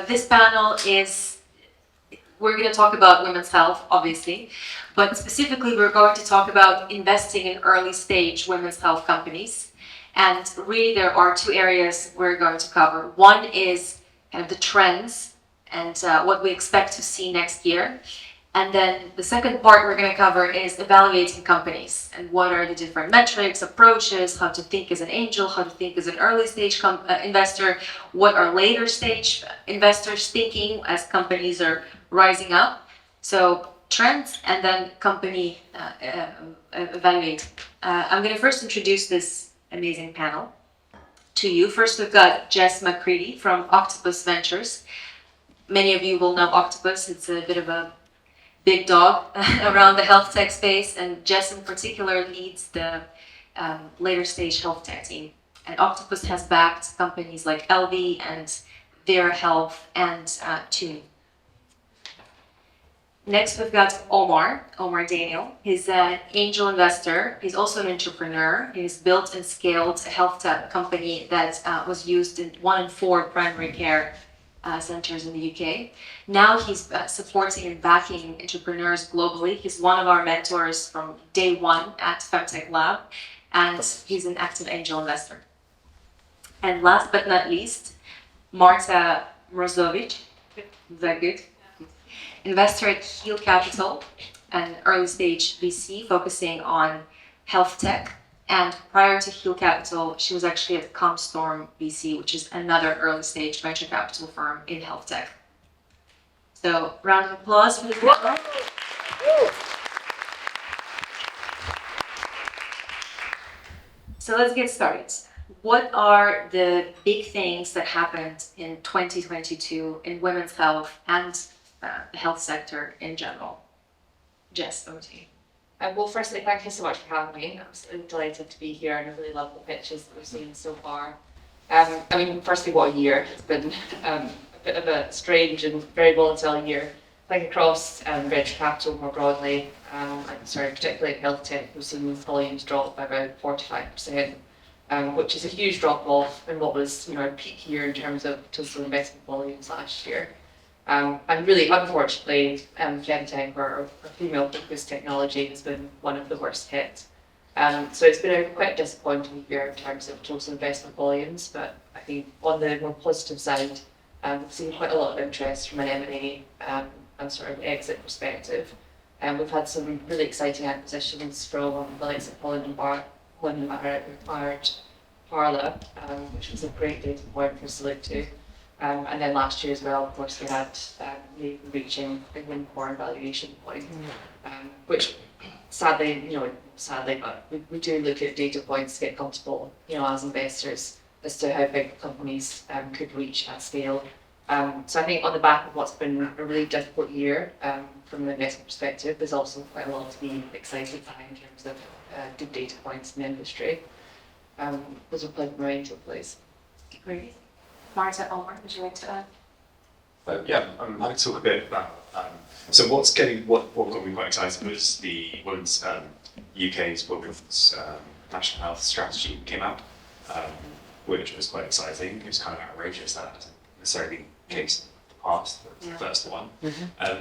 This panel we're going to talk about women's health, obviously, but specifically we're going to talk about investing in early stage women's health companies. And really there are two areas we're going to cover. One is kind of the trends and what we expect to see next year. And then the second part we're going to cover is evaluating companies and what are the different metrics, approaches, how to think as an angel, how to think as an early stage investor, what are later stage investors thinking as companies are rising up. So trends and then company evaluate. I'm going to first introduce this amazing panel to you. First, we've got Jess McCready from Octopus Ventures. Many of you will know Octopus. It's a bit of a big dog around the health tech space, and Jess in particular leads the later stage health tech team. And Octopus has backed companies like LV and Vera Health and Tune. Next, we've got Omar Daniel. He's an angel investor. He's also an entrepreneur. He's built and scaled a health tech company that was used in 1 in 4 primary care centers in the UK. Now he's supporting and backing entrepreneurs globally. He's one of our mentors from day one at FemTech Lab, and he's an active angel investor. And last but not least, Marta Mrozovic, is that good? Investor at Heal Capital, an early stage VC focusing on health tech. And prior to Heal Capital, she was actually at Comstorm VC, which is another early stage venture capital firm in health tech. So, round of applause for the group. So let's get started. What are the big things that happened in 2022 in women's health and the health sector in general? Jess, over to you. Well, firstly, thank you so much for having me. I'm so delighted to be here, and I really love the pitches that we've seen so far. Firstly, what a year. It's been a bit of a strange and very volatile year. Like across venture capital more broadly, particularly in health tech, we've seen volumes drop by about 45%, which is a huge drop off in what was a peak year in terms of total investment volumes last year. And really, unfortunately, FemTech or female-focused technology has been one of the worst hit. So it's been a quite disappointing year in terms of total investment volumes, but I think on the more positive side, we've seen quite a lot of interest from an M&A and sort of exit perspective. And we've had some really exciting acquisitions from the likes of Holland & Barrett acquired Parla, which was a great data point for us to look to. And then last year as well, of course, we had reaching the unicorn valuation point, which sadly, but we do look at data points to get comfortable, as investors as to how big companies could reach at scale. So I think on the back of what's been a really difficult year from an investment perspective, there's also quite a lot to be excited by in terms of good data points in the industry. Those are playing my angel, please. Great. Marta, Omar, would you like to add? I'm happy to talk a bit about. So what got me quite excited was the women's UK's women's national health strategy came out, which was quite exciting. It was kind of outrageous that hasn't necessarily been the case in the past, the first one.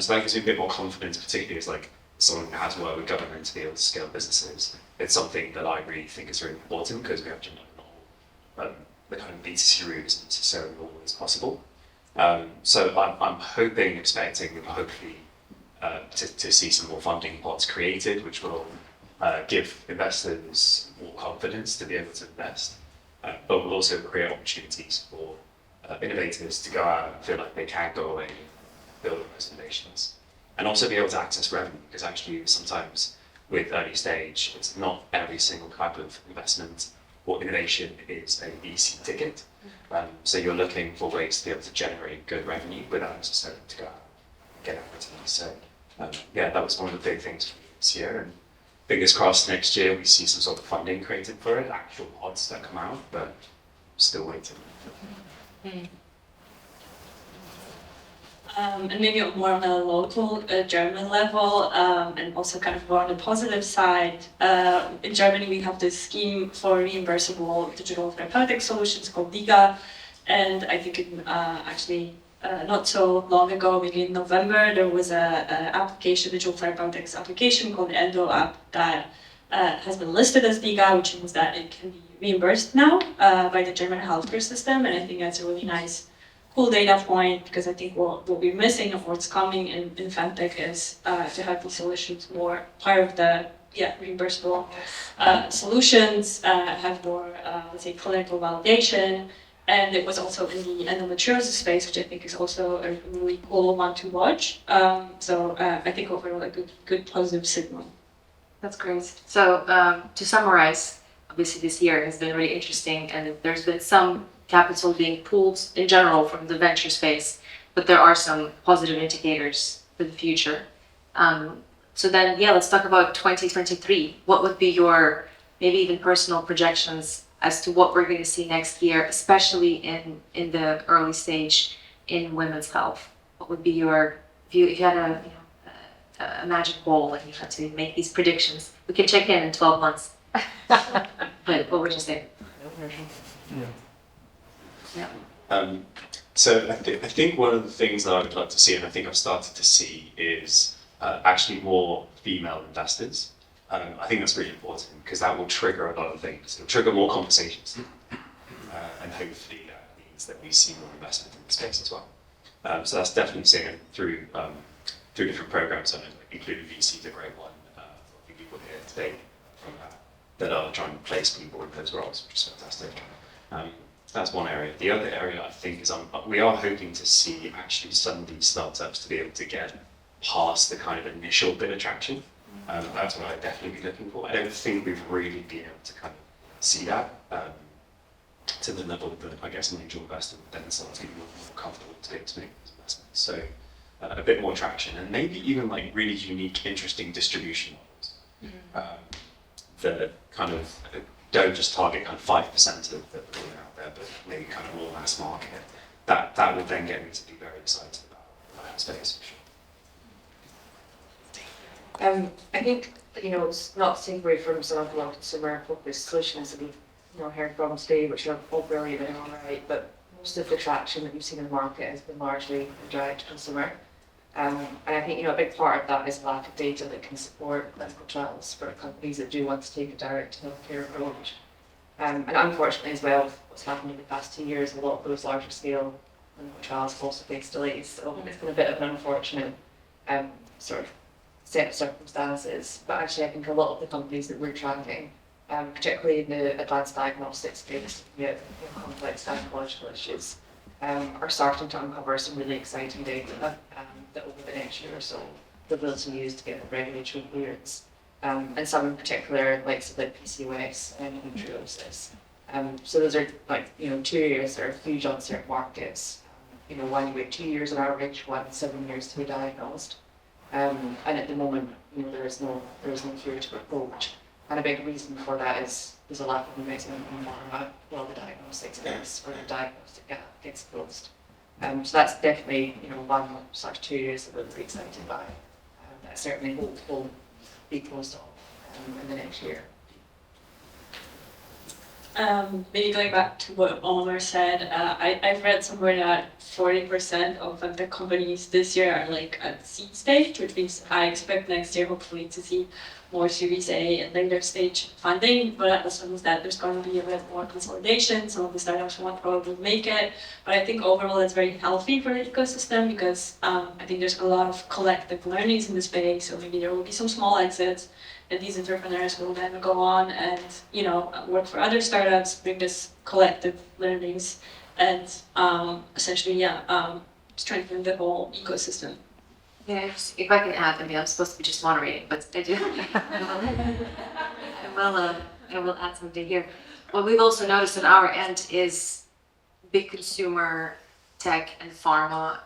So that gives me a bit more confidence, particularly as like someone who has to work with government to be able to scale businesses. It's something that I really think is really important because we have to know the kind of B2C route isn't necessarily always possible. So I'm hoping, expecting, hopefully to see some more funding pots created, which will give investors more confidence to be able to invest, but will also create opportunities for innovators to go out and feel like they can go away and build on those innovations. And also be able to access revenue, because actually sometimes with early stage, it's not every single type of investment or innovation is a VC ticket. So you're looking for ways to be able to generate good revenue without necessarily to go out and get equity. So that was one of the big things for this year. And fingers crossed next year we see some sort of funding created for it, actual pods that come out, but still waiting. And maybe more on a local German level, and also kind of more on the positive side. In Germany, we have this scheme for reimbursable digital therapeutic solutions called DIGA, And I think not so long ago, maybe in November, there was a application, digital therapeutics application called the Endo app that has been listed as legal, which means that it can be reimbursed now by the German healthcare system. And I think that's a really nice, cool data point, because I think what we're missing of what's coming in FemTech is to have these solutions more part of the reimbursable solutions, have more, let's say, clinical validation. And it was also in the endometriosis space, which I think is also a really cool one to watch. So I think overall a good positive signal. That's great. So to summarize, obviously this year has been really interesting, and there's been some capital being pulled in general from the venture space, but there are some positive indicators for the future. So then, let's talk about 2023. What would be your maybe even personal projections as to what we're going to see next year, especially in the early stage in women's health? What would be your view if you had a magic ball and you had to make these predictions? We can check in 12 months. But what would you say? Yeah. So I think one of the things that I would like to see, and I think I've started to see, is actually more female investors. I think that's really important because that will trigger a lot of things. It'll trigger more conversations, and hopefully that means that we see more investment in the space as well. So that's definitely seeing it through different programs, including VC is a great one. A few people here today from that are trying to place people in those roles, which is fantastic. That's one area. The other area I think is we are hoping to see actually some of these startups to be able to get past the kind of initial bit of traction. That's what I'd definitely be looking for. I don't think we've really been able to kind of see that to the level that I guess an angel investor would then start to be more comfortable to be able to make those investments. So a bit more traction, and maybe even like really unique, interesting distribution models that kind of don't just target kind of 5% of the people out there, but maybe kind of more mass market. That would then get me to be very excited about that space for sure. I think it's not to take away from some of the consumer-focused solutions that we've heard from today, which are all brilliant and all right, but most of the traction that we've seen in the market has been largely direct to consumer. And I think a big part of that is lack of data that can support clinical trials for companies that do want to take a direct healthcare approach. And unfortunately as well, what's happened in the past 2 years, a lot of those larger scale clinical trials have also faced delays. So it's been a bit of an unfortunate sort of set of circumstances. But actually I think a lot of the companies that we're tracking, particularly in the advanced diagnostics space, complex gynecological issues, are starting to uncover some really exciting data that over the next year or so they'll be able to use to get regulatory clearance. And some in particular, like PCOS and endometriosis. So those are 2 areas that are huge uncertain markets. One you wait 2 years on average, 7 years to be diagnosed. And at the moment, there is no curative approach. And a big reason for that is there's a lack of investment in while the diagnostics space or the diagnostic gap gets closed. So that's definitely 1/2 years that we're really excited by. That certainly will be closed off in the next year. Maybe going back to what Oliver said, I've read somewhere that 40% of the companies this year are at seed stage, which means I expect next year hopefully to see more Series A and later stage funding, but that also means that there's going to be a bit more consolidation. Some of the startups won't probably make it, but I think overall it's very healthy for the ecosystem because I think there's a lot of collective learnings in the space, so maybe there will be some small exits, and these entrepreneurs will then go on and work for other startups, bring this collective learnings, and essentially strengthen the whole ecosystem. Yeah, if I can add, I'm supposed to be just moderating, but I do. I will add something here. What we've also noticed on our end is big consumer tech and pharma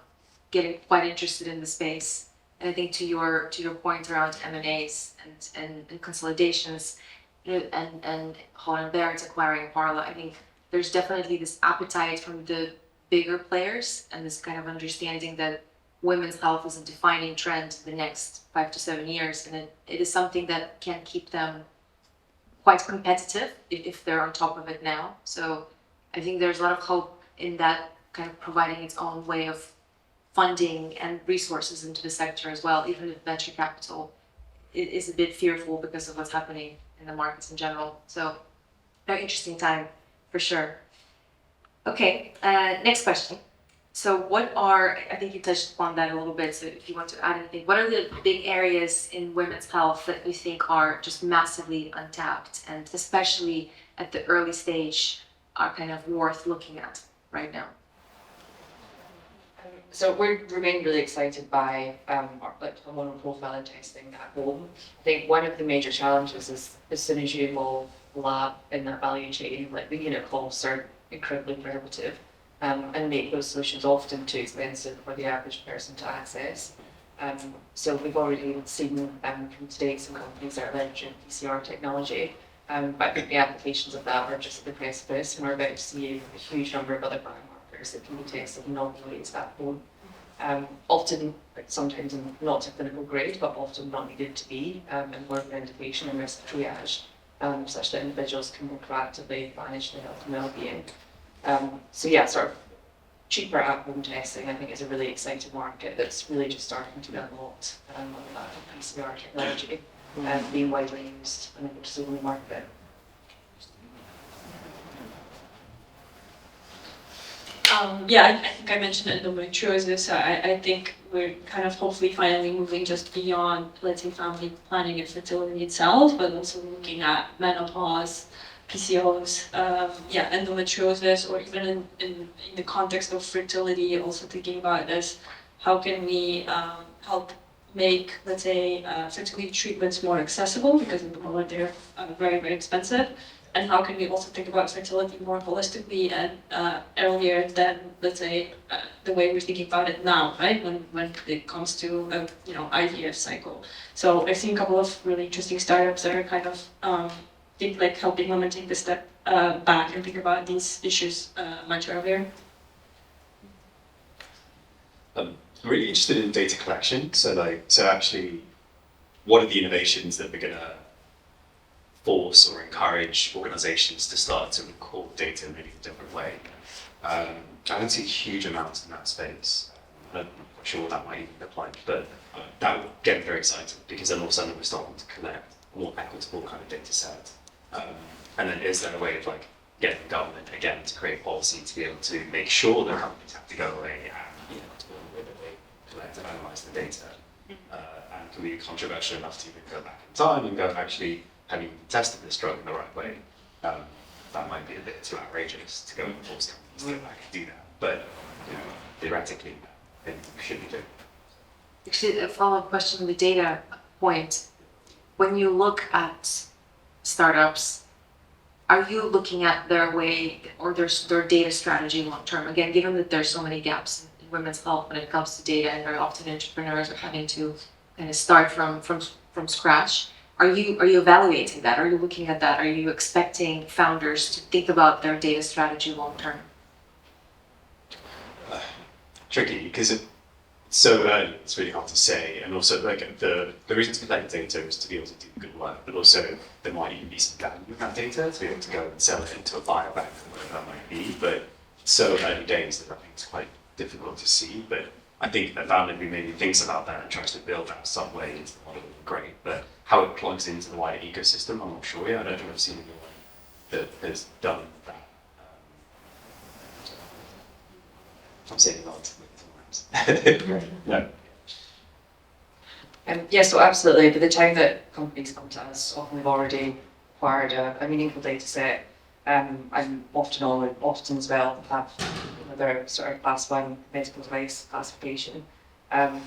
getting quite interested in the space. And I think to your point around M&As and consolidations, and Holland Barrett's acquiring Parla, I think there's definitely this appetite from the bigger players and this kind of understanding that women's health is a defining trend the next 5 to 7 years, and it is something that can keep them quite competitive if they're on top of it now. So I think there's a lot of hope in that kind of providing its own way of funding and resources into the sector as well, even if venture capital is a bit fearful because of what's happening in the markets in general. So very interesting time for sure. Okay, next question. So what are, I think you touched upon that a little bit, so if you want to add anything, what are the big areas in women's health that you think are just massively untapped and especially at the early stage are kind of worth looking at right now? So we remain really excited by hormonal profiling testing at home. I think one of the major challenges is as soon as you involve lab in that value chain, like the unit costs are incredibly prohibitive, and make those solutions often too expensive for the average person to access. So we've already seen from today some companies that are leveraging PCR technology, but I think the applications of that are just at the precipice, and we're about to see a huge number of other biomarkers that can be tested in novel ways at home. Often, sometimes not to clinical grade, but often not needed to be, and more of an indication and risk triage, such that individuals can more proactively manage their health and well-being. So yeah, sort of cheaper at-home testing, I think, is a really exciting market that's really just starting to be unlocked on the back of PCR technology being widely used and able to slowly market. I think I mentioned endometriosis. I think we're kind of hopefully finally moving just beyond, let's say, family planning and fertility itself, but also looking at menopause, PCOS, endometriosis, or even in the context of fertility, also thinking about this, how can we help make, let's say, fertility treatments more accessible, because at the moment they're very, very expensive. And how can we also think about fertility more holistically and earlier than, let's say, the way we're thinking about it now, right? When it comes to IVF cycle. So I've seen a couple of really interesting startups that are kind of helping women take the step back and think about these issues much earlier. I'm really interested in data collection. So actually, what are the innovations that we're gonna force or encourage organizations to start to record data in a really different way? I don't see huge amounts in that space. I'm not sure what that might even look like, but that would get me very excited, because then all of a sudden we're starting to collect a more equitable kind of data set. And then is there a way of getting the government again to create policy to be able to make sure that companies have to go away and to the way that they collect and analyze the data? And can be controversial enough to even go back in time and go, actually, have you tested this drug in the right way? That might be a bit too outrageous to go and force companies to go back and do that. But theoretically, I think we should be doing it. Actually, a follow-up question on the data point. When you look at startups, are you looking at their way or their data strategy long term? Again, given that there's so many gaps in women's health when it comes to data, and very often entrepreneurs are having to kind of start from scratch. Are you evaluating that? Are you looking at that? Are you expecting founders to think about their data strategy long term? Tricky, because it's so early, it's really hard to say. And also, the reason to collect data is to be able to do good work, but also there might even be some value in that data to be able to go and sell it into a biobank or whatever that might be. But so early days that I think it's quite difficult to see. But I think a founder who maybe thinks about that and tries to build that some way into the model would be great. But how it plugs into the wider ecosystem, I'm not sure yet. I don't think I've seen anyone that has done that. I'm saying a lot. No. So absolutely. By the time that companies come to us, often we've already acquired a meaningful data set, and often as well have another sort of class 1 medical device classification.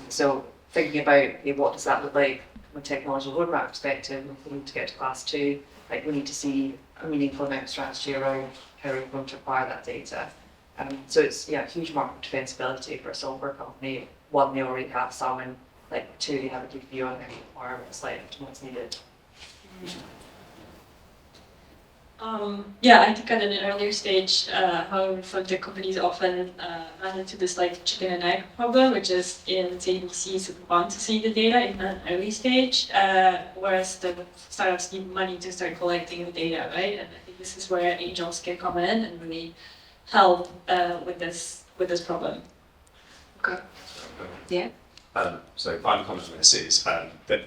So thinking about what does that look like from a technological roadmap perspective, if we need to get to class 2, we need to see a meaningful amount of strategy around how we're going to acquire that data. So it's huge market defensibility for a software company. 1, they already have some, and 2, they have a good view on their requirements, what's needed. I think at an earlier stage, how FemTech companies often run into this chicken and egg problem, which is in VCs who want to see the data in an early stage, whereas the startups need money to start collecting the data, right? And I think this is where angels can come in and really help with this problem. Yeah. So final comment on this is that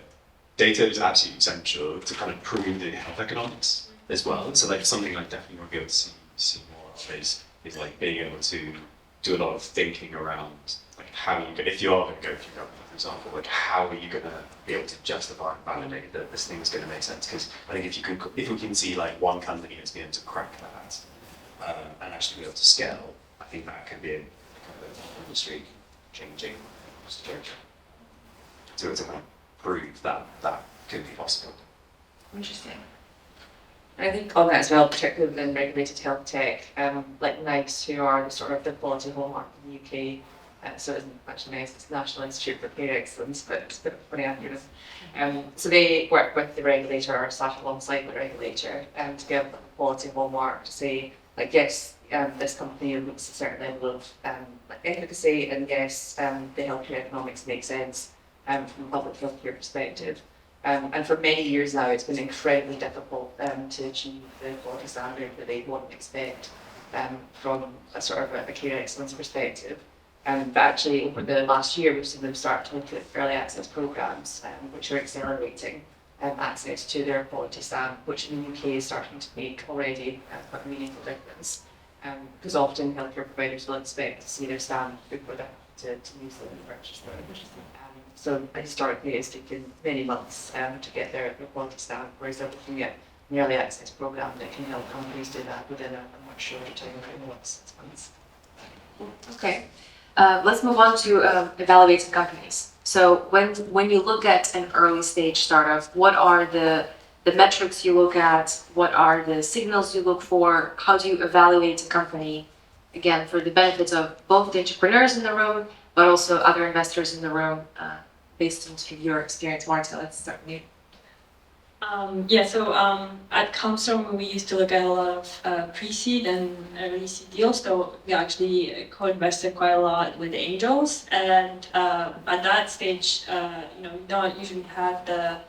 data is absolutely essential to kind of prove the health economics as well. So like something I definitely want to be able to see more of is like being able to do a lot of thinking around like how you if you are going to go through government, for example, like how are you going to be able to justify and validate that this thing is going to make sense? Because I think if we can see like one company that's been able to crack that and actually be able to scale, I think that can be a kind of industry changing situation. To kind of prove that that could be possible. Interesting. I think on that as well, particularly within regulated health tech, like NICE, who are the sort of the quality hallmark in the UK, so it isn't actually NICE, it's National Institute for Care Excellence, but it's a bit of a funny acronym. So they work with the regulator or sat alongside the regulator to give a quality hallmark to say, like, yes, this company meets a certain level of like efficacy, and yes, the healthcare economics make sense from a public healthcare perspective. And for many years now, it's been incredibly difficult to achieve the quality standard that they want to expect from a sort of a care excellence perspective. But actually, over the last year, we've seen them start to look at early access programs, which are accelerating access to their quality stamp, which in the UK is starting to make already quite a meaningful difference. Because often healthcare providers will expect to see their stamp before they have to use them and purchase them. So historically, it's taken many months to get their quality stamp, whereas they're looking at an early access program that can help companies do that within a much shorter time frame, like 6 months. Okay. Let's move on to evaluating companies. So when you look at an early stage startup, what are the metrics you look at? What are the signals you look for? How do you evaluate a company? Again, for the benefit of both the entrepreneurs in the room, but also other investors in the room, based on your experience. Marta, let's start with you. At Comstorm, we used to look at a lot of pre-seed and early seed deals. So we actually co-invested quite a lot with the angels. And at that stage, we don't usually have the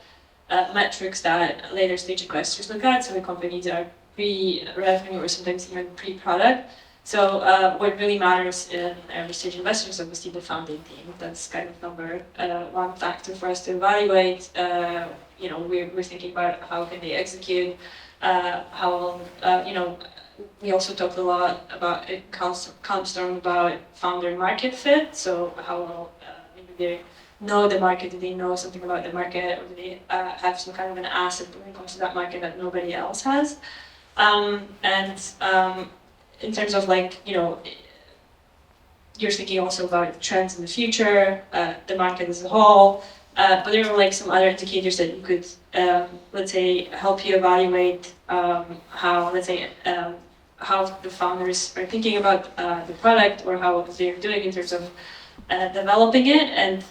metrics that later stage investors look at. So the companies are pre-revenue or sometimes even pre-product. So what really matters in early stage investors is obviously the founding team. That's kind of number one factor for us to evaluate. We're thinking about how can they execute, we also talked a lot about it, Comstorm, about founder market fit. So how well they know the market, do they know something about the market, or do they have some kind of an asset when it comes to that market that nobody else has? In terms of you're thinking also about trends in the future, the market as a whole, but there are some other indicators that you could, let's say, help you evaluate how the founders are thinking about the product or how they're doing in terms of developing it. And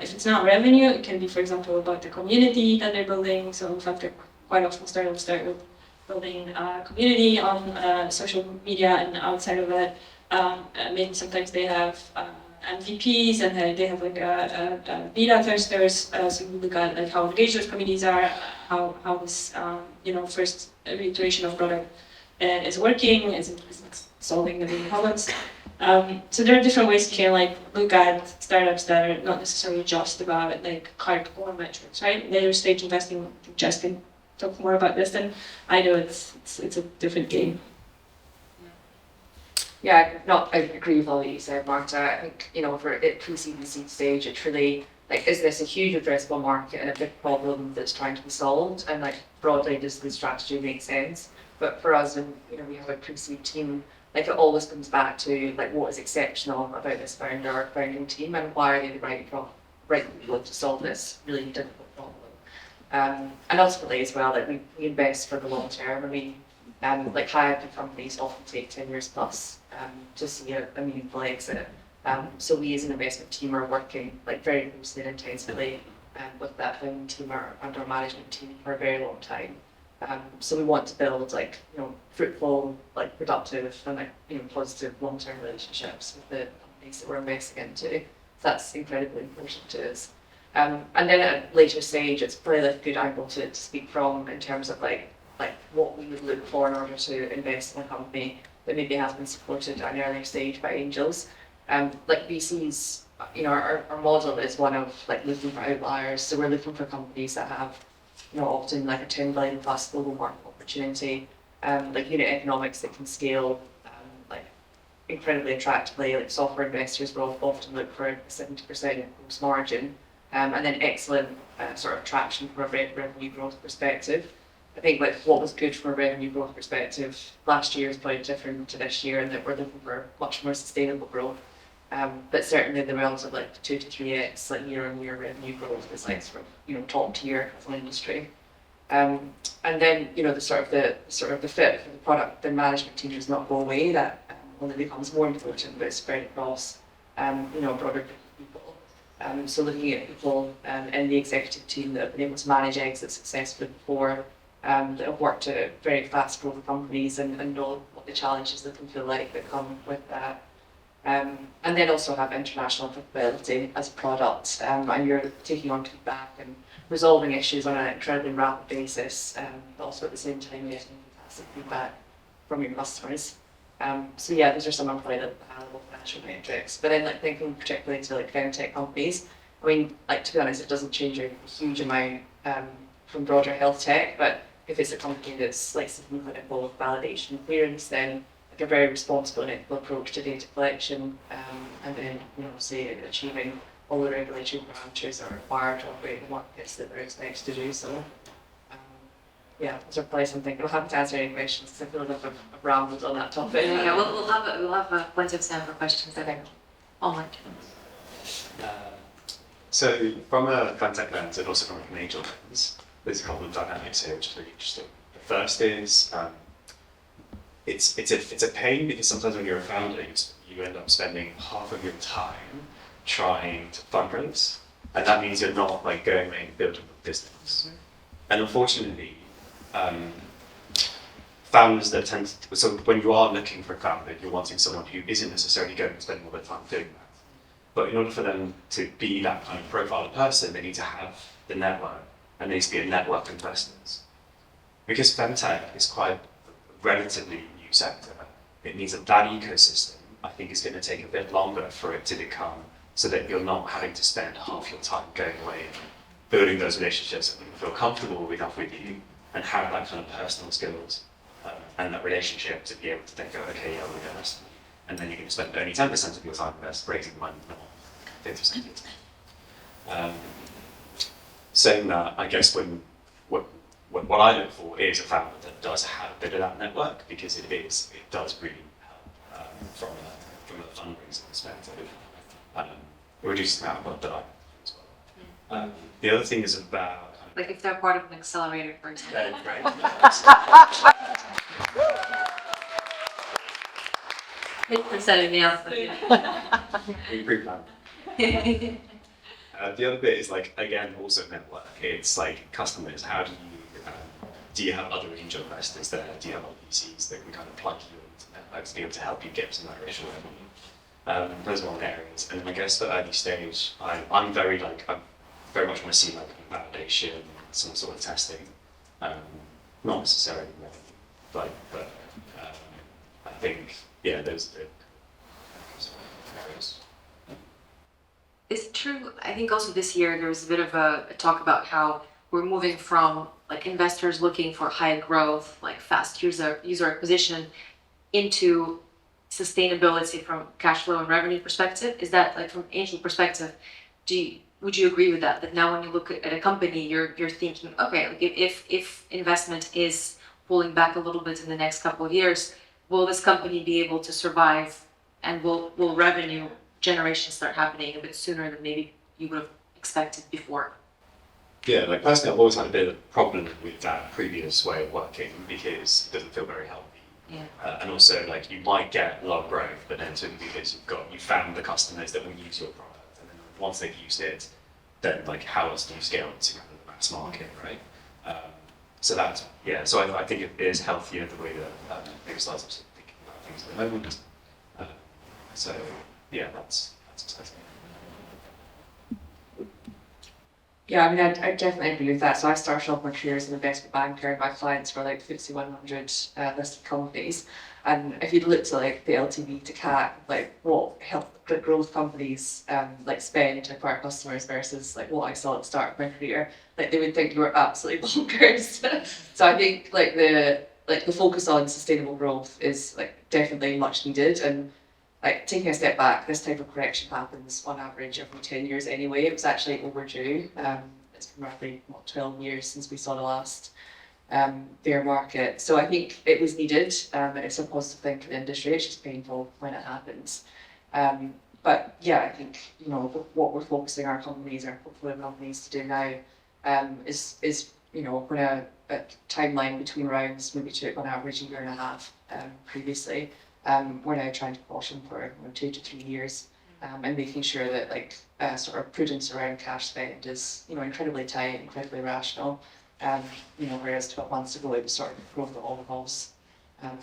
if it's not revenue, it can be, for example, about the community that they're building. So in fact, quite often startups start with building a community on social media, and outside of that, maybe sometimes they have MVPs and they have beta testers. So we look at how engaged those communities are, how this first iteration of product is working, is it solving the main problems. So there are different ways you can look at startups that are not necessarily just about hardcore metrics, right? Later stage investing, Justin talk more about this, and I know it's a different game. Yeah, I agree with all that you said, Marta. I think, for it pre-seed and seed stage, it's really, is this a huge addressable market and a big problem that's trying to be solved? And, broadly, does the strategy make sense? But for us, when, we have a pre-seed team, it always comes back to, what is exceptional about this founding team, and why are they the right people to solve this really difficult problem? And ultimately as well, we invest for the long term. I mean, high-impact companies often take 10 years plus to see a meaningful exit. So we as an investment team are working very closely and intensively with that founding team and our management team for a very long time. So we want to build fruitful, productive and positive long-term relationships with the companies that we're investing into. So that's incredibly important to us. And then at a later stage, it's probably a good angle to speak from in terms of what we would look for in order to invest in a company. that maybe has been supported at an earlier stage by angels. Like VCs, our model is one of like looking for outliers. So we're looking for companies that have, often like a 10 billion plus global market opportunity, like unit economics that can scale, like incredibly attractively. Like software investors will often look for a 70% gross margin, and then excellent sort of traction from a revenue growth perspective. I think like what was good from a revenue growth perspective last year is probably different to this year, and that we're looking for much more sustainable growth. But certainly the realms of like 2 to 3x like year-on-year revenue growth is like sort of top tier as an industry. And then the sort of the fit for the product, the management team does not go away. That only becomes more important, but it's spread across a broader group of people. So looking at people in the executive team that have been able to manage exits successfully before, that have worked at very fast growing companies and know what the challenges that can feel like that come with that. And then also have international capability as a product, and you're taking on feedback and resolving issues on an incredibly rapid basis, but also at the same time getting fantastic feedback from your customers. So yeah, those are some of like the high-level financial metrics. But then like thinking particularly to like FemTech companies, I mean, like to be honest, it doesn't change a huge amount from broader health tech, but if it's a company that's like seeking clinical validation and clearance, then like a very responsible and ethical approach to data collection, and then say achieving all the regulatory parameters that are required to operate in the markets that they're expected to do so. Yeah, those are probably something. I'm happy to answer any questions because I feel like I've rambled on that topic. Yeah, we'll have plenty of time for questions, I think. Online. So from a FemTech lens and also from an angel lens, there's a couple of dynamics here which are really interesting. The first is it's a pain because sometimes when you're a founder, you end up spending half of your time trying to fundraise, and that means you're not like going and building a business. And unfortunately, founders that tend to, so when you are looking for a founder, you're wanting someone who isn't necessarily going to spend all their time doing that. But in order for them to be that kind of profile of person, they need to have the network, and there needs to be a network of investors. Because FemTech is quite a relatively new sector, it means that ecosystem, I think, is going to take a bit longer for it to become so that you're not having to spend half your time going away and building those relationships that people feel comfortable enough with you and have that kind of personal skills and that relationship to be able to then go, okay, yeah, we're going to, and then you can spend only 10% of your time raising money, not 50% of your time. Saying that, I guess what I look for is a founder that does have a bit of that network, because it does really help from a fundraising perspective. It reduces the amount of work that I do as well. The other thing is about Like if they're part of an accelerator, for example. right? 50% of the answer. We pre-plan. The other bit is like, again, also network. It's like customers. How do you have other angel investors there? Do you have other VCs that can kind of plug you into networks to be able to help you get to that initial revenue? Those are all areas. And I guess the early stage, I very much want to see like validation, some sort of testing. Not necessarily revenue, but I think those are the areas. It's true. I think also this year there was a bit of a talk about how we're moving from like investors looking for high growth, like fast user acquisition, into sustainability from cash flow and revenue perspective. Is that like from angel perspective? Would you agree with that? That now when you look at a company, you're thinking, okay, like if investment is pulling back a little bit in the next couple of years, will this company be able to survive, and will revenue generation start happening a bit sooner than maybe you would have expected before? Yeah, like personally, I've always had a bit of a problem with that previous way of working because it doesn't feel very healthy. Yeah. And also, like, you might get a lot of growth, but then simply because you found the customers that will use your product, and then once they've used it, then like how else do you scale it to kind of the mass market, right? So I think it is healthier the way that maybe startups are thinking about things at the moment. That's exciting. Yeah, I mean, I definitely agree with that. So I started off my career as an investment banker, and my clients were like FTSE 100 listed companies. And if you'd looked at like the LTV to CAC, like what health the growth companies like spend to acquire customers versus like what I saw at the start of my career, like they would think you were absolutely bonkers. So I think like the focus on sustainable growth is like definitely much needed. And like taking a step back, this type of correction happens on average every 10 years anyway. It was actually overdue. It's been roughly 12 years since we saw the last bear market. So I think it was needed. It's a positive thing for the industry. It's just painful when it happens. But yeah, I think what we're focusing our companies, our portfolio companies, to do now is when a timeline between rounds maybe took on average a year and a half previously. We're now trying to caution for 2 to 3 years, and making sure that like sort of prudence around cash spend is incredibly tight, incredibly rational. Whereas 12 months ago it was sort of growth at all levels.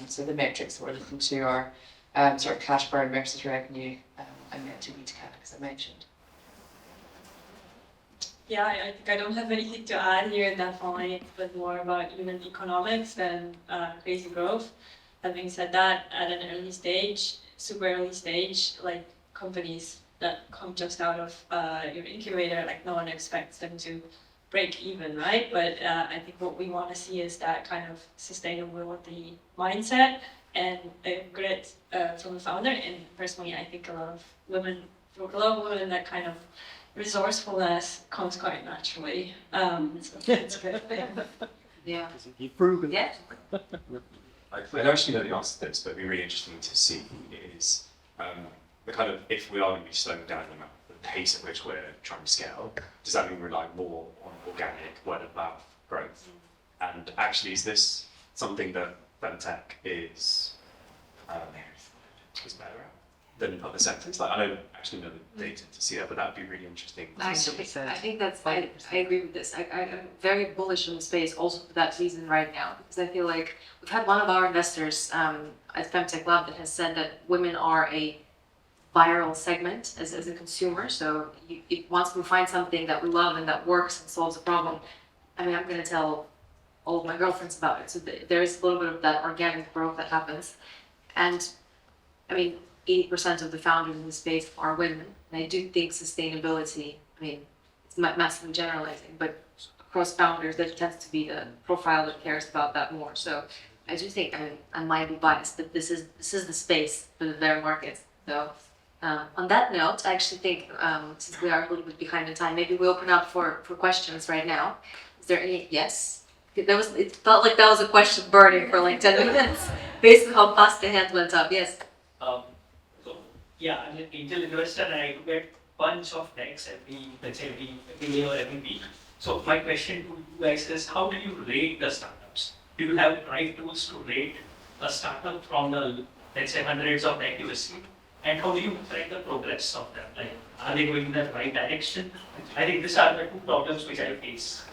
So the metrics that we're looking to are sort of cash burn versus revenue, and net to CAC, as I mentioned. Yeah, I think I don't have anything to add here. Definitely, it's been more about unit economics than crazy growth. Having said that, at an early stage, super early stage, like companies that come just out of your incubator, like no one expects them to break even, right? But I think what we want to see is that kind of sustainability mindset and grit from the founder. And personally, I think a lot of women, that kind of resourcefulness comes quite naturally. So it's good. Yeah. Frugal. Yeah. I don't actually know the answer to this, but it'd be really interesting to see is the kind of, if we are going to be slowing down the pace at which we're trying to scale, does that mean we rely more on organic word of mouth growth? And actually, is this something that FemTech is better at than other sectors? Like, I don't actually know the data to see that, but that'd be really interesting. Actually, I think I agree with this. I'm very bullish on the space also for that reason right now, because I feel like we've had one of our investors at FemTech Lab that has said that women are a viral segment as a consumer. So once we find something that we love and that works and solves a problem, I mean, I'm going to tell all of my girlfriends about it. So there is a little bit of that organic growth that happens. And I mean, 80% of the founders in the space are women. And I do think sustainability, I mean, it's massively generalizing, but across founders, that tends to be the profile that cares about that more. So I do think, I might be biased, but this is the space for their market. So on that note, I actually think, since we are a little bit behind in time, maybe we open up for questions right now. Is there any? Yes? It felt like that was a question burning for like 10 minutes, based on how fast the hand went up. Yes? I'm an angel investor and I get bunch of decks every day or every week. So my question to you guys is, how do you rate the startups? Do you have the right tools to rate a startup from the, let's say, hundreds of deck you receive? And how do you track the progress of them? Like, are they going in the right direction? I think these are the two problems which I face.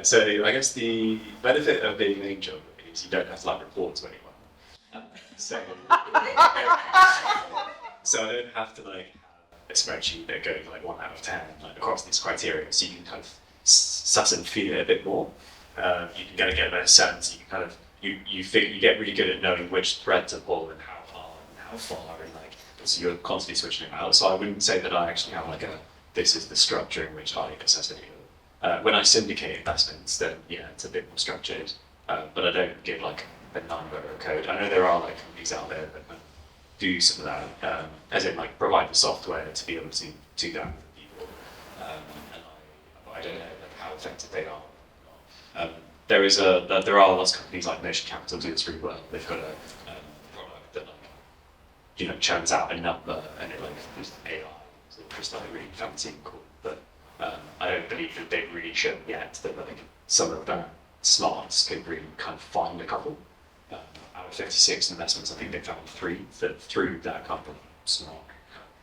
So I guess the benefit of being an angel is you don't have to like report to anyone. So I don't have to like have a spreadsheet that goes like 1 out of 10 like across these criteria, so you can kind of suss and feel it a bit more. You can kind of get a better sense. You can kind of you get really good at knowing which thread to pull and how hard and how far, and like so you're constantly switching it out. So I wouldn't say that I actually have like this is the structure in which I assess it. When I syndicate investments, then yeah, it's a bit more structured. But I don't give like a number or a code. I know there are like companies out there that do some of that, as in like provide the software to be able to do that for people. I don't know like, how effective they are. There are lots of companies like Motion Capital do this really well. They've got a product that like churns out a number and it like is AI, so it's just like really fancy and cool. But I don't believe that they've really shown yet that like some of the smarts could really kind of find a couple. Out of 56 investments, I think they found 3 that through that company smart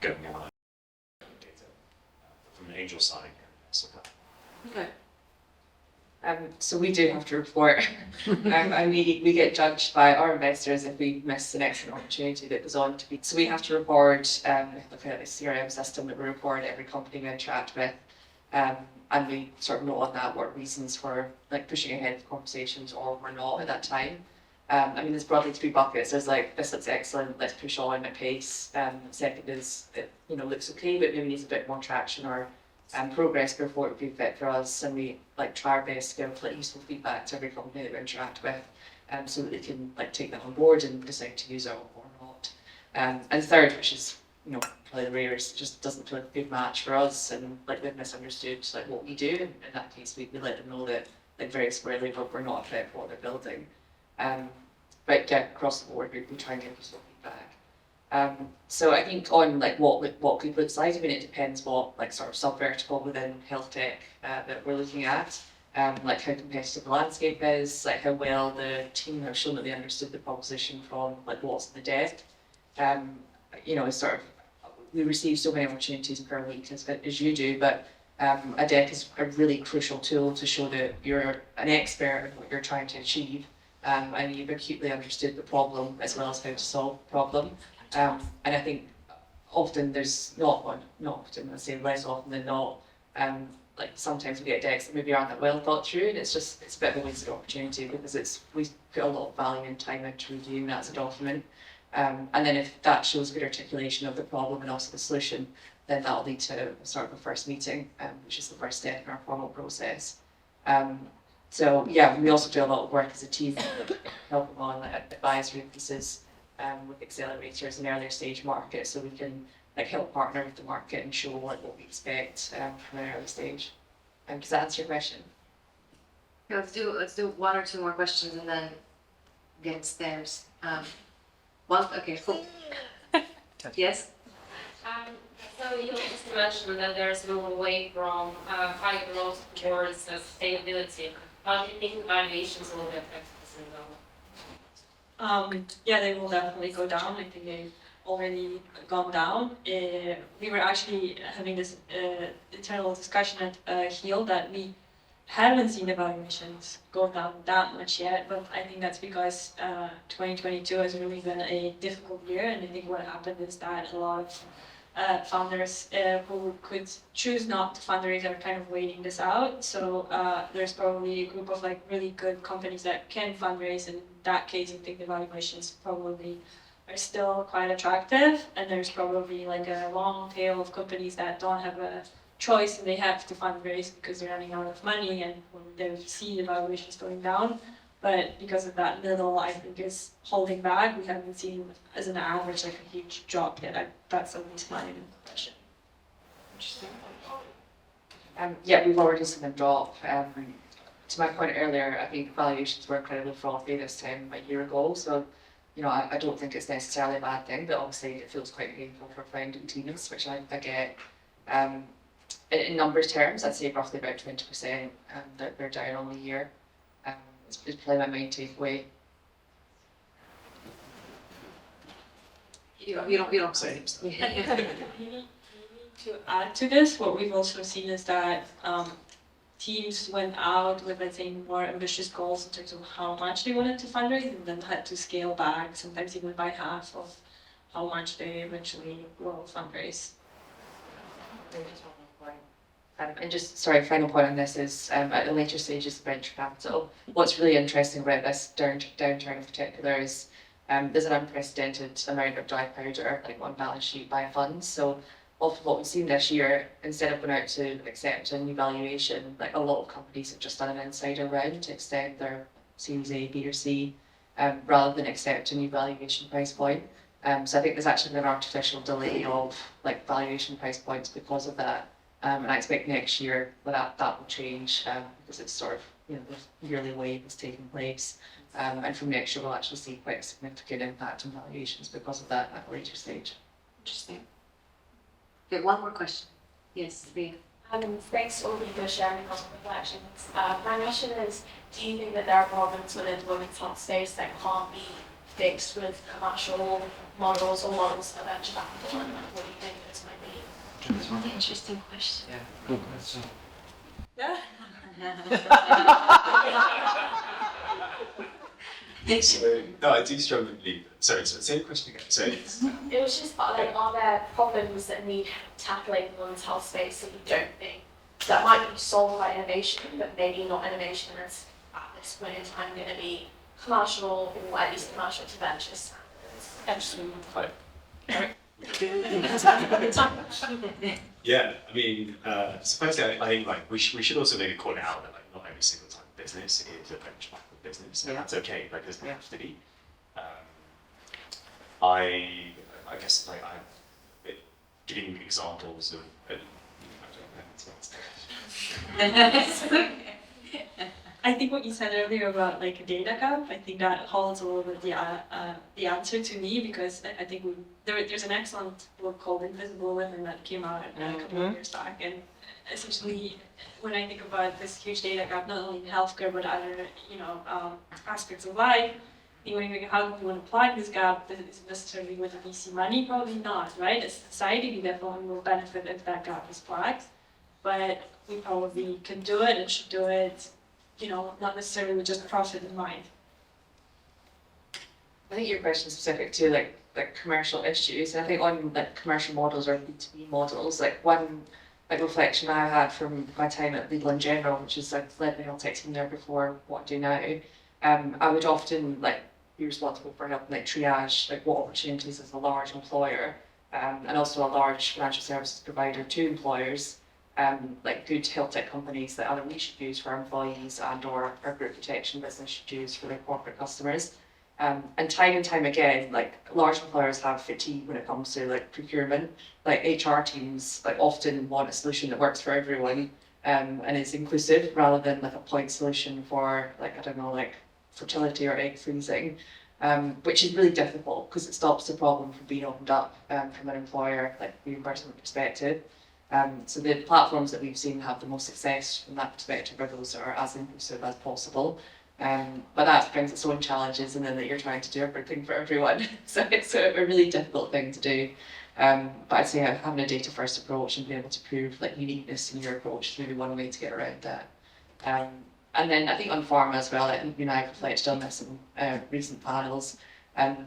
going on data from an angel side. So Okay. So we do have to report, and we get judged by our investors if we miss an excellent opportunity that goes on to be. So we have to report, look at the CRM system that we report every company we interact with, and we sort of note on that what reasons for like pushing ahead with conversations or we're not at that time. I mean, there's broadly three buckets. There's like, this looks excellent, let's push on at pace. Second is, it looks okay, but maybe needs a bit more traction or progress before it would be fit for us. And we like try our best to give like useful feedback to every company that we interact with, so that they can like take that on board and decide to use it or not. And third, which is probably the rarest, just doesn't feel like a good match for us, and like they've misunderstood like what we do. And in that case, we let them know that like very squarely, but we're not a fit for what they're building. But yeah, across the board, we try and give useful feedback. So I think on like what good looks like, I mean, it depends what like sort of sub-vertical within health tech that we're looking at. Like how competitive the landscape is, like how well the team have shown that they understood the proposition from like what's in the deck. It's sort of, we receive so many opportunities per week as you do, but a deck is a really crucial tool to show that you're an expert in what you're trying to achieve. And you've acutely understood the problem as well as how to solve the problem. And I think often there's not often, I say less often than not, like sometimes we get decks that maybe aren't that well thought through, and it's a bit of a wasted opportunity because we put a lot of value and time into reviewing that as a document. And then if that shows good articulation of the problem and also the solution, then that'll lead to sort of a first meeting, which is the first step in our formal process. So yeah, we also do a lot of work as a team, helping on advisory pieces with accelerators in earlier stage markets, so we can like help partner with the market and show what we expect from an early stage. Does that answer your question? Yeah, let's do one or two more questions and then get stairs. Okay, cool. Yes. So you just mentioned that there's a move away from high growth towards sustainability. How do you think valuations will affect this result? Yeah, they will definitely go down. I think they've already gone down. We were actually having this internal discussion at HEAL that we haven't seen the valuations go down that much yet, but I think that's because 2022 has really been a difficult year, and I think what happened is that a lot of founders who could choose not to fundraise are kind of waiting this out. So there's probably a group of like really good companies that can fundraise, and in that case I think the valuations probably are still quite attractive, and there's probably like a long tail of companies that don't have a choice and they have to fundraise because they're running out of money and when they see the valuations going down. But because of that middle, I think is holding back. We haven't seen as an average like a huge drop yet. That's at least my impression. Interesting. Yeah, we've already seen them drop. To my point earlier, I think valuations were incredibly frothy this time a year ago. So, I don't think it's necessarily a bad thing, but obviously it feels quite painful for founding teams, which I get. In numbers terms, I'd say roughly about 20% that they're down on the year. It's probably my main takeaway. You don't say. To add to this, what we've also seen is that teams went out with, let's say, more ambitious goals in terms of how much they wanted to fundraise, and then had to scale back, sometimes even by half of how much they eventually will fundraise. And just, sorry, final point on this is at the later stages of venture capital, what's really interesting about this downturn in particular is there's an unprecedented amount of dry powder like on balance sheet by funds. So often what we've seen this year, instead of going out to accept a new valuation, like a lot of companies have just done an insider round to extend their Series A, B or C, rather than accept a new valuation price point. So I think there's actually been an artificial delay of like valuation price points because of that. And I expect next year that will change because it's sort of, the yearly wave is taking place. And from next year we'll actually see quite a significant impact on valuations because of that at a later stage. Interesting. Okay, one more question. Yes, Leah. Thanks all for sharing those reflections. My question is, do you think that there are problems within the women's health space that can't be fixed with commercial models or models of venture capital, and what do you think this might be? Interesting question. Yeah. Yeah. So, no, I do strongly believe that. Sorry, so say the question again. So it's, It was just like, are there problems that need tackling in the women's health space that you don't think that might be solved by innovation, but maybe not innovation that's at this point in time going to be commercial or at least commercial to venture standards? like, yeah, I mean, so firstly, I think like we should also maybe call it out that like not every single type of business is a benchmark of business, and that's okay. Like, it doesn't have to be. Um, I guess like I'm giving examples of. I think what you said earlier about like a data gap, I think that holds a little bit the answer to me, because I think there's an excellent book called Invisible Women that came out a couple of years back, and essentially when I think about this huge data gap, not only in healthcare but other aspects of life, when you think how do we want to plug this gap, is it necessarily with VC money? Probably not, right? As a society, we definitely will benefit if that gap is plugged, but we probably can do it and should do it, not necessarily with just profit in mind. I think your question is specific to like commercial issues, and I think on like commercial models or B2B models, like one like reflection I had from my time at Legal in General, which is I've led the health tech team there before what I do now. I would often like be responsible for helping like triage like what opportunities as a large employer and also a large financial services provider to employers, like good health tech companies that either we should use for our employees and or our group protection business should use for their corporate customers. And time again, like large employers have fatigue when it comes to like procurement. Like HR teams like often want a solution that works for everyone and is inclusive rather than like a point solution for like, I don't know, like fertility or egg freezing, which is really difficult because it stops the problem from being opened up from an employer like reimbursement perspective. So the platforms that we've seen have the most success from that perspective are those that are as inclusive as possible. But that brings its own challenges, and then that you're trying to do everything for everyone. So it's a really difficult thing to do. But I'd say having a data first approach and being able to prove like uniqueness in your approach is maybe one way to get around that. And then I think on pharma as well, I think you and I have reflected on this in recent panels.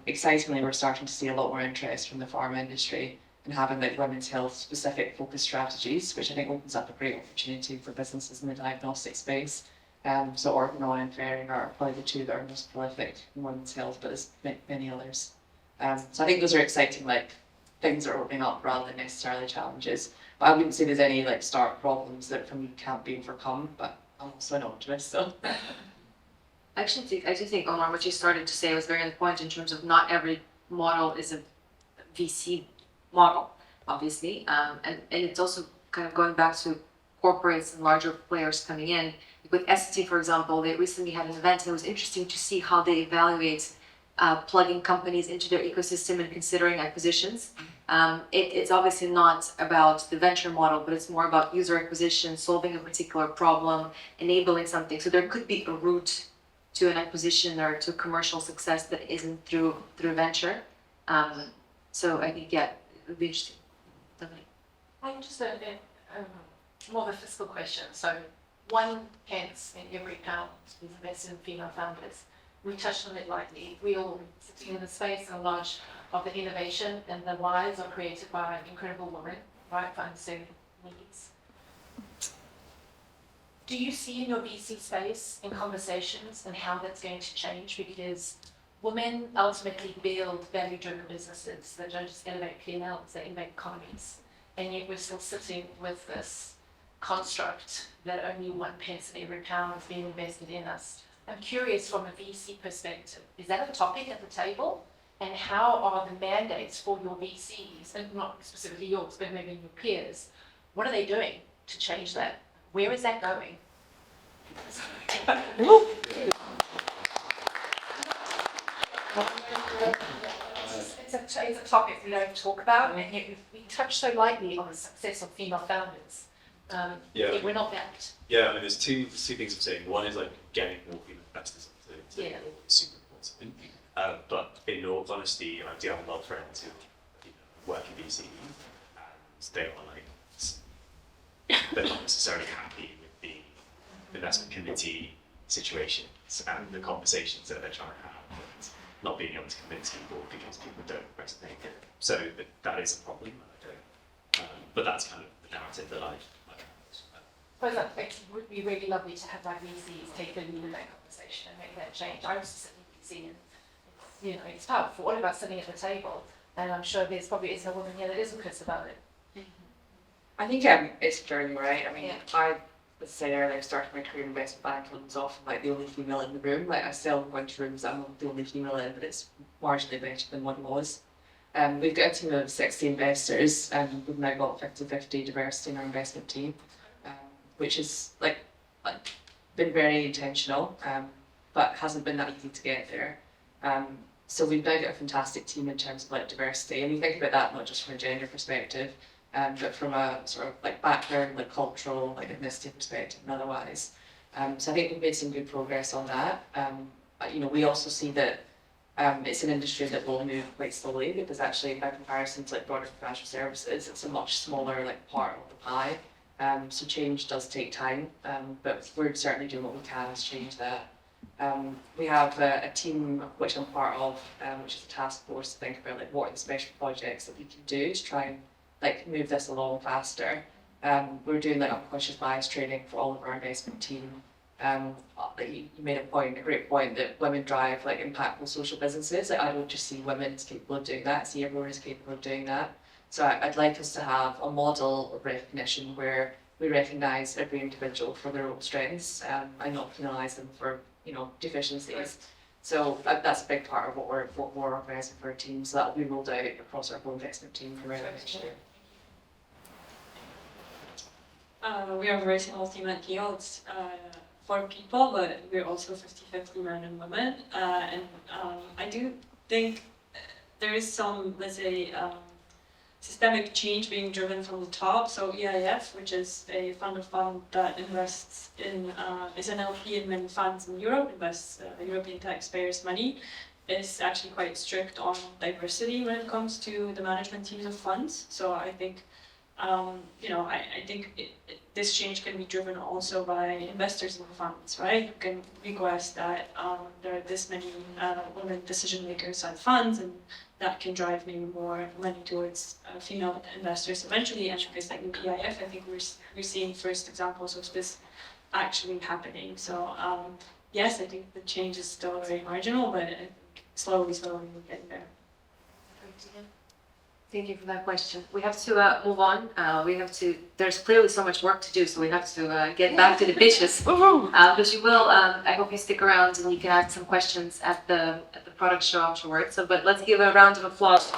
Excitingly, we're starting to see a lot more interest from the pharma industry in having like women's health specific focused strategies, which I think opens up a great opportunity for businesses in the diagnostic space. So Organon and Ferring are probably the two that are most prolific in women's health, but there's many others. So I think those are exciting like things that are opening up rather than necessarily challenges. But I wouldn't say there's any like stark problems that for me can't be overcome, but I'm also an optimist, so. I do think, Omar, what you started to say was very on point in terms of not every model is a VC model, obviously. And it's also kind of going back to corporates and larger players coming in. With Essity, for example, they recently had an event and it was interesting to see how they evaluate plugging companies into their ecosystem and considering acquisitions. It's obviously not about the venture model, but it's more about user acquisition, solving a particular problem, enabling something. So there could be a route to an acquisition or to commercial success that isn't through venture. So I think, yeah, it would be interesting. Definitely. I just more of a fiscal question. So 1 pence in every pound is invested in female founders. We touched on it lightly. We all sitting in the space and a large of the innovation and the lives are created by incredible women, right, for understanding needs. Do you see in your VC space in conversations and how that's going to change? Because women ultimately build value-driven businesses that don't just innovate P&Ls, they innovate economies. And yet we're still sitting with this construct that only 1 pence in every pound is being invested in us. I'm curious from a VC perspective, is that a topic at the table? And how are the mandates for your VCs, and not specifically yours, but maybe your peers, what are they doing to change that? Where is that going? It's a topic we don't talk about, and yet we touch so lightly on the success of female founders. Yet we're not that. Yeah, I mean, there's two things I'm saying. One is like getting more female investors into it, super important. But in all honesty, I do have a lot of friends who work in VC, and they are like, they're not necessarily happy with being investment committee situations and the conversations that they're trying to have, and not being able to convince people because people don't resonate. So that is a problem. But that's kind of the narrative that I But look, it would be really lovely to have like VCs take the lead in that conversation and make that change. I was just sitting in VC and it's powerful. All about sitting at the table, and I'm sure there's probably isn't a woman here that isn't pissed about it. I think it's a journey, right? I mean, Yeah. I was saying earlier, I started my career in investment banking and was often like the only female in the room. Like I still go into rooms that I'm not the only female in, but it's marginally better than what it was. We've got a team of 60 investors, and we've now got 50-50 diversity in our investment team, which is been very intentional, but hasn't been that easy to get there. So we've now got a fantastic team in terms of like diversity, and we think about that not just from a gender perspective, but from a sort of like background, like cultural, like ethnicity perspective and otherwise. So I think we've made some good progress on that. We also see that it's an industry that will move quite slowly because actually by comparison to like broader financial services, it's a much smaller like part of the pie. So change does take time, but we're certainly doing what we can to change that. We have a team which I'm part of, which is a task force to think about like what are the special projects that we can do to try and like move this along faster. We're doing like unconscious bias training for all of our investment team. You made a great point that women drive like impactful social businesses. Like, I don't just see women as capable of doing that, I see everyone as capable of doing that. So I'd like us to have a model of recognition where we recognise every individual for their own strengths and not penalise them for deficiencies. So that's a big part of what we're organising for our team. So that will be rolled out across our whole investment team for next year. We are a very small team at Yale. It's 4 people, but we're also 50-50 men and women. And I do think there is some, let's say, systemic change being driven from the top. So EIF, which is a fund of fund that invests in, is an LP in many funds in Europe, invests European taxpayers' money, is actually quite strict on diversity when it comes to the management teams of funds. So I think, I think this change can be driven also by investors in the funds, right? You can request that there are this many women decision makers on funds, and that can drive maybe more money towards female investors eventually. And because like in PIF, I think we're seeing first examples of this actually happening. So yes, I think the change is still very marginal, but I think slowly we're getting there. Thank you for that question. We have to move on. There's clearly so much work to do, so we have to get back to the pitches. But you will, I hope you stick around and you can ask some questions at the product show afterwards. But let's give a round of applause.